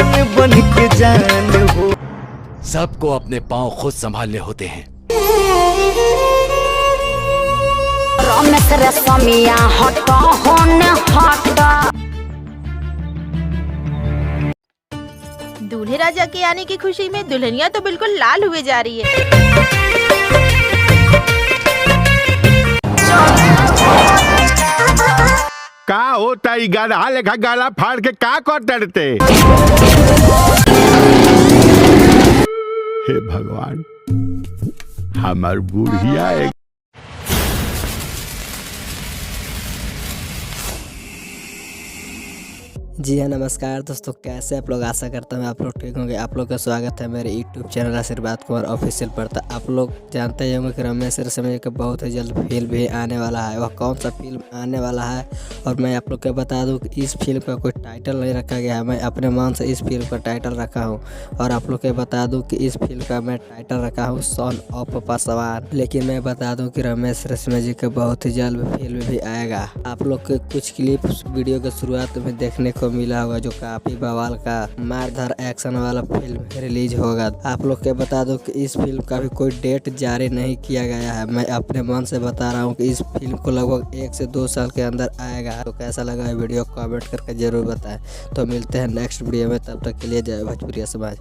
जान बन के जान हो। सबको अपने पांव खुद संभालने होते हैं। रमेश रेशमिया हटा होने हटा। दूल्हे राजा के आने की खुशी में दुल्हनिया तो बिल्कुल लाल हुए जा रही है। का होता ही गधा लेखा गला फाड़ के का करते। हे भगवान, हमार बुढ़िया एक जी हाँ, नमस्कार दोस्तों, कैसे आप लोग। आशा करता हूँ आप लोग ठीक होंगे। आप लोग का स्वागत है मेरे यूट्यूब चैनल आशीर्वाद कुमार ऑफिशियल पर। तो आप लोग जानते ही होंगे कि रमेश रेशमिया का बहुत ही जल्द फिल्म भी आने वाला है। वह कौन सा फिल्म आने वाला है और मैं आप लोग को बता दूँ कि इस फिल्म का कोई टाइटल नहीं रखा गया है। मैं अपने मन से इस फिल्म का टाइटल रखा हूँ और आप लोग को बता दूँ कि इस फिल्म का मैं टाइटल रखा हूँ सन ऑफ पासवान। लेकिन मैं बता दूँ कि रमेश रेशमिया जी का बहुत ही जल्द फिल्म भी आएगा। आप लोग के कुछ क्लिप वीडियो के शुरुआत में देखने को मिला होगा, जो काफी बवाल का मारधार एक्शन वाला फिल्म रिलीज होगा। आप लोग के बता दो कि इस फिल्म का भी कोई डेट जारी नहीं किया गया है। मैं अपने मन से बता रहा हूँ कि इस फिल्म को लगभग 1 से 2 साल के अंदर आएगा। तो कैसा लगा है वीडियो कमेंट करके जरूर बताएं। तो मिलते हैं नेक्स्ट वीडियो में, तब तक के लिए जय भोजपुरिया समाज।